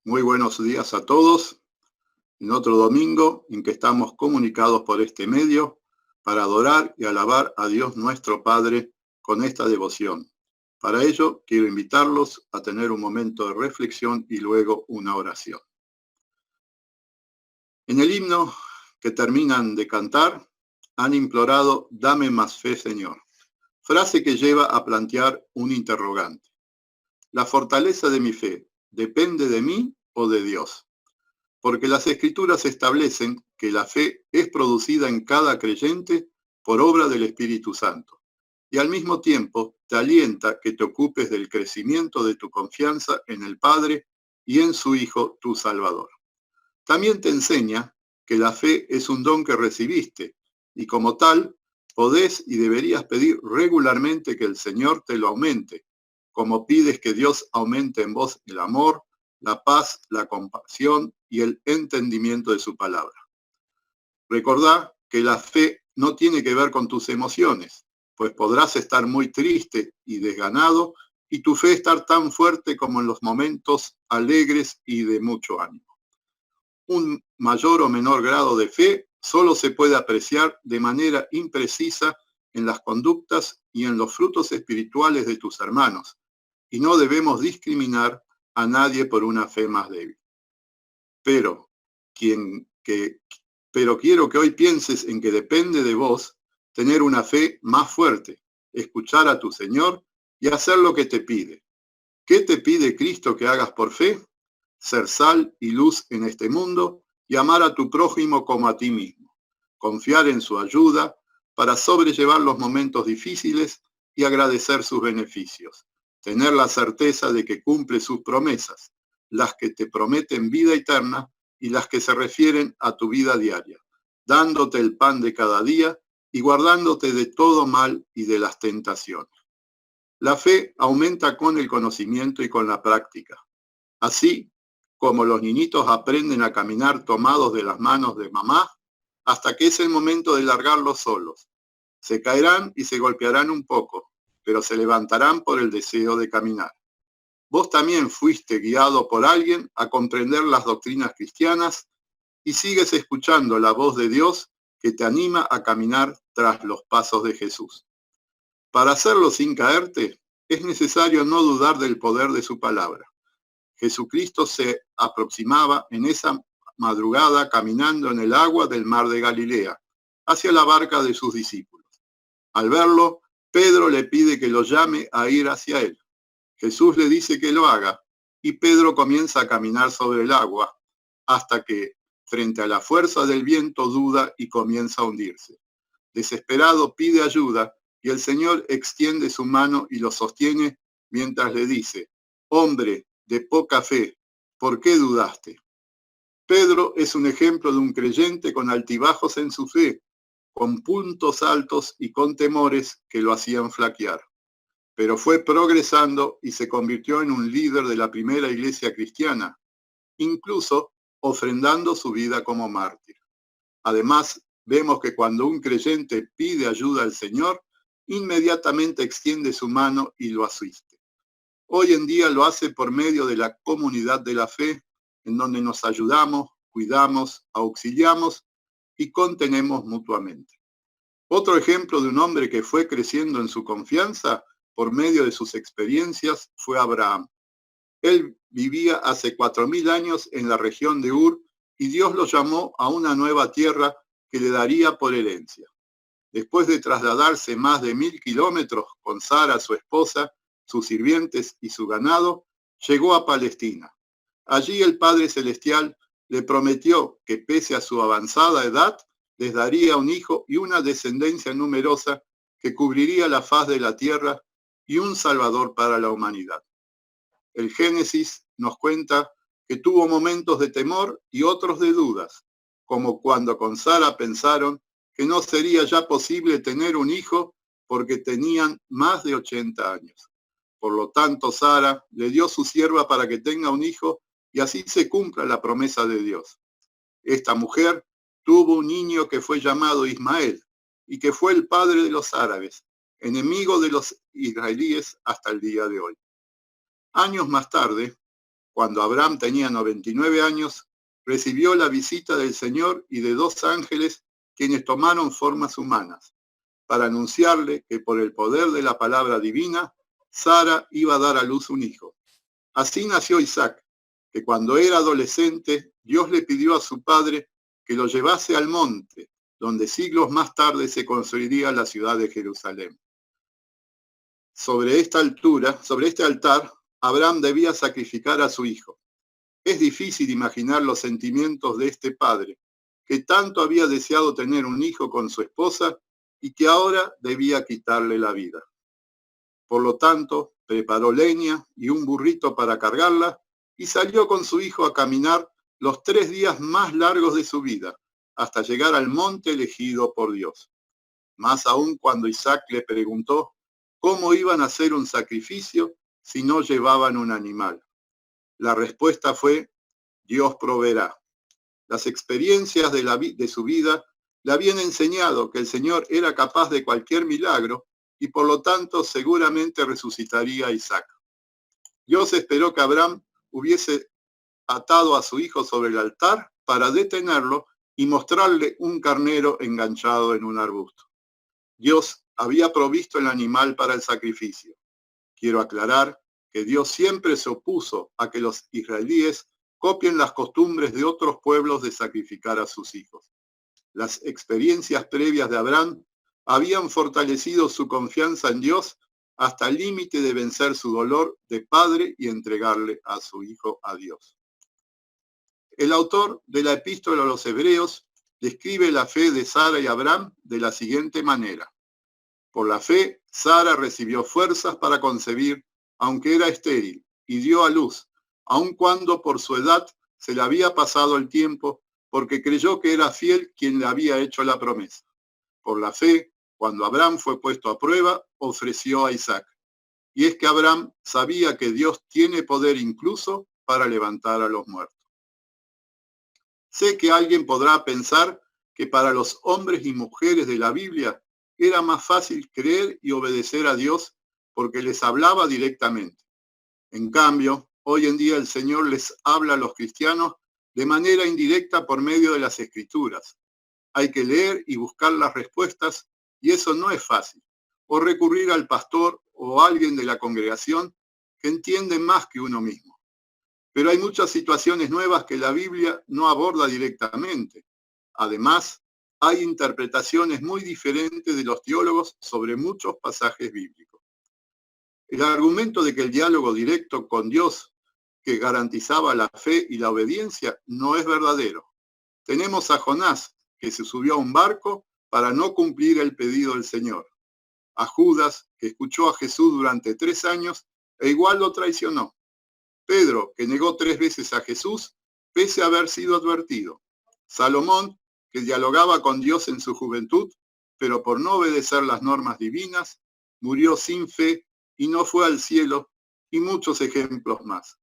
Muy buenos días a todos en otro domingo en que estamos comunicados por este medio para adorar y alabar a Dios nuestro Padre con esta devoción. Para ello quiero invitarlos a tener un momento de reflexión y luego una oración. En el himno que terminan de cantar han implorado: "Dame más fe, Señor", frase que lleva a plantear un interrogante. ¿La fortaleza de mi fe depende de mí o de Dios? Porque las Escrituras establecen que la fe es producida en cada creyente por obra del Espíritu Santo, y al mismo tiempo te alienta que te ocupes del crecimiento de tu confianza en el Padre y en su Hijo, tu Salvador. También te enseña que la fe es un don que recibiste, y como tal, podés y deberías pedir regularmente que el Señor te lo aumente, como pides que Dios aumente en vos el amor, la paz, la compasión y el entendimiento de su palabra. Recordá que la fe no tiene que ver con tus emociones, pues podrás estar muy triste y desganado y tu fe estar tan fuerte como en los momentos alegres y de mucho ánimo. Un mayor o menor grado de fe solo se puede apreciar de manera imprecisa en las conductas y en los frutos espirituales de tus hermanos, y no debemos discriminar a nadie por una fe más débil. Pero, pero quiero que hoy pienses en que depende de vos tener una fe más fuerte, escuchar a tu Señor y hacer lo que te pide. ¿Qué te pide Cristo que hagas por fe? Ser sal y luz en este mundo y amar a tu prójimo como a ti mismo. Confiar en su ayuda para sobrellevar los momentos difíciles y agradecer sus beneficios. Tener la certeza de que cumple sus promesas, las que te prometen vida eterna y las que se refieren a tu vida diaria, dándote el pan de cada día y guardándote de todo mal y de las tentaciones. La fe aumenta con el conocimiento y con la práctica. Así como los niñitos aprenden a caminar tomados de las manos de mamá, hasta que es el momento de largarlos solos. Se caerán y se golpearán un poco, pero se levantarán por el deseo de caminar. Vos también fuiste guiado por alguien a comprender las doctrinas cristianas y sigues escuchando la voz de Dios que te anima a caminar tras los pasos de Jesús. Para hacerlo sin caerte, es necesario no dudar del poder de su palabra. Jesucristo se aproximaba en esa madrugada caminando en el agua del mar de Galilea, hacia la barca de sus discípulos. Al verlo, Pedro le pide que lo llame a ir hacia él. Jesús le dice que lo haga y Pedro comienza a caminar sobre el agua hasta que, frente a la fuerza del viento, duda y comienza a hundirse. Desesperado pide ayuda y el Señor extiende su mano y lo sostiene mientras le dice: "Hombre de poca fe, ¿por qué dudaste?". Pedro es un ejemplo de un creyente con altibajos en su fe, con puntos altos y con temores que lo hacían flaquear. Pero fue progresando y se convirtió en un líder de la primera iglesia cristiana, incluso ofrendando su vida como mártir. Además, vemos que cuando un creyente pide ayuda al Señor, inmediatamente extiende su mano y lo asiste. Hoy en día lo hace por medio de la comunidad de la fe, en donde nos ayudamos, cuidamos, auxiliamos y contenemos mutuamente. Otro ejemplo de un hombre que fue creciendo en su confianza por medio de sus experiencias fue Abraham. Él vivía hace 4000 años en la región de Ur y Dios lo llamó a una nueva tierra que le daría por herencia. Después de trasladarse más de 1000 kilómetros con Sara, su esposa, sus sirvientes y su ganado, llegó a Palestina. Allí el Padre Celestial le prometió que pese a su avanzada edad, les daría un hijo y una descendencia numerosa que cubriría la faz de la tierra y un Salvador para la humanidad. El Génesis nos cuenta que tuvo momentos de temor y otros de dudas, como cuando con Sara pensaron que no sería ya posible tener un hijo porque tenían más de 80 años. Por lo tanto, Sara le dio su sierva para que tenga un hijo y así se cumpla la promesa de Dios. Esta mujer tuvo un niño que fue llamado Ismael y que fue el padre de los árabes, enemigo de los israelíes hasta el día de hoy. Años más tarde, Cuando Abraham tenía 99 años, recibió la visita del Señor y de 2 ángeles quienes tomaron formas humanas, para anunciarle que por el poder de la palabra divina, Sara iba a dar a luz un hijo. Así nació Isaac, que cuando era adolescente, Dios le pidió a su padre que lo llevase al monte, donde siglos más tarde se construiría la ciudad de Jerusalén. Sobre este altar, Abraham debía sacrificar a su hijo. Es difícil imaginar los sentimientos de este padre, que tanto había deseado tener un hijo con su esposa y que ahora debía quitarle la vida. Por lo tanto, preparó leña y un burrito para cargarla y salió con su hijo a caminar los 3 días más largos de su vida, hasta llegar al monte elegido por Dios. Más aún cuando Isaac le preguntó cómo iban a hacer un sacrificio si no llevaban un animal. La respuesta fue: Dios proveerá. Las experiencias de su vida le habían enseñado que el Señor era capaz de cualquier milagro y por lo tanto seguramente resucitaría a Isaac. Dios esperó que Abraham hubiese atado a su hijo sobre el altar para detenerlo y mostrarle un carnero enganchado en un arbusto. Dios había provisto el animal para el sacrificio. Quiero aclarar que Dios siempre se opuso a que los israelíes copien las costumbres de otros pueblos de sacrificar a sus hijos. Las experiencias previas de Abraham habían fortalecido su confianza en Dios hasta el límite de vencer su dolor de padre y entregarle a su hijo a Dios. El autor de la Epístola a los Hebreos describe la fe de Sara y Abraham de la siguiente manera: por la fe, Sara recibió fuerzas para concebir, aunque era estéril, y dio a luz, aun cuando por su edad se le había pasado el tiempo, porque creyó que era fiel quien le había hecho la promesa. Por la fe, cuando Abraham fue puesto a prueba, ofreció a Isaac. Y es que Abraham sabía que Dios tiene poder incluso para levantar a los muertos. Sé que alguien podrá pensar que para los hombres y mujeres de la Biblia era más fácil creer y obedecer a Dios porque les hablaba directamente. En cambio, hoy en día el Señor les habla a los cristianos de manera indirecta por medio de las Escrituras. Hay que leer y buscar las respuestas y eso no es fácil. O recurrir al pastor o a alguien de la congregación que entiende más que uno mismo. Pero hay muchas situaciones nuevas que la Biblia no aborda directamente. Además, hay interpretaciones muy diferentes de los teólogos sobre muchos pasajes bíblicos. El argumento de que el diálogo directo con Dios, que garantizaba la fe y la obediencia, no es verdadero. Tenemos a Jonás, que se subió a un barco para no cumplir el pedido del Señor. A Judas, que escuchó a Jesús durante 3 años e igual lo traicionó. Pedro, que negó 3 veces a Jesús, pese a haber sido advertido. Salomón, que dialogaba con Dios en su juventud, pero por no obedecer las normas divinas, murió sin fe y no fue al cielo, y muchos ejemplos más.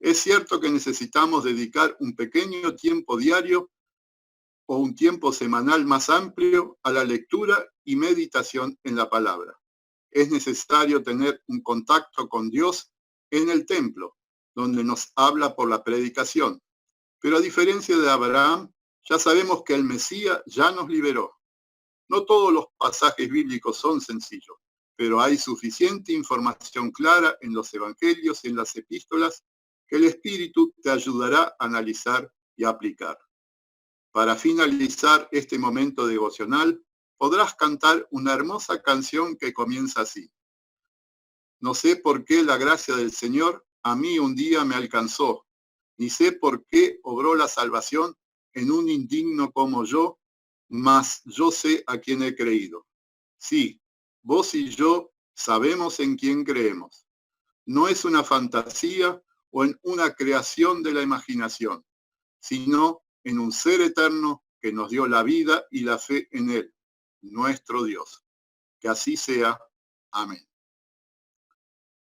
Es cierto que necesitamos dedicar un pequeño tiempo diario o un tiempo semanal más amplio a la lectura y meditación en la palabra. Es necesario tener un contacto con Dios en el templo, donde nos habla por la predicación. Pero a diferencia de Abraham, ya sabemos que el Mesías ya nos liberó. No todos los pasajes bíblicos son sencillos, pero hay suficiente información clara en los evangelios y en las epístolas que el Espíritu te ayudará a analizar y aplicar. Para finalizar este momento devocional, podrás cantar una hermosa canción que comienza así. No sé por qué la gracia del Señor a mí un día me alcanzó, ni sé por qué obró la salvación en un indigno como yo, mas yo sé a quién he creído. Sí, vos y yo sabemos en quién creemos. No es una fantasía o en una creación de la imaginación, sino en un ser eterno que nos dio la vida y la fe en Él, nuestro Dios. Que así sea. Amén.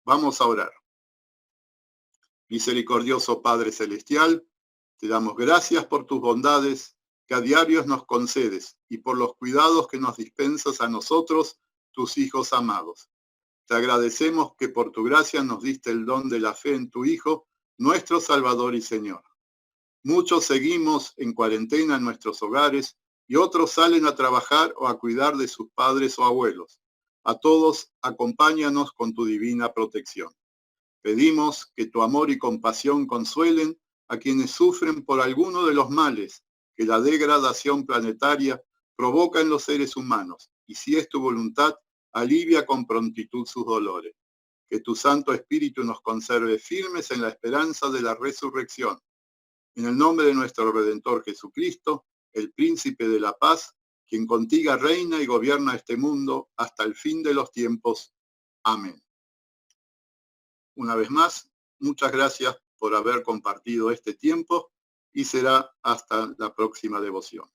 Vamos a orar. Misericordioso Padre Celestial, te damos gracias por tus bondades que a diario nos concedes y por los cuidados que nos dispensas a nosotros, tus hijos amados. Te agradecemos que por tu gracia nos diste el don de la fe en tu Hijo nuestro Salvador y Señor. Muchos seguimos en cuarentena en nuestros hogares y otros salen a trabajar o a cuidar de sus padres o abuelos. A todos, acompáñanos con tu divina protección. Pedimos que tu amor y compasión consuelen a quienes sufren por alguno de los males que la degradación planetaria provoca en los seres humanos, y si es tu voluntad, alivia con prontitud sus dolores. Que tu Santo Espíritu nos conserve firmes en la esperanza de la resurrección. En el nombre de nuestro Redentor Jesucristo, el Príncipe de la Paz, quien contigo reina y gobierna este mundo hasta el fin de los tiempos. Amén. Una vez más, muchas gracias por haber compartido este tiempo y será hasta la próxima devoción.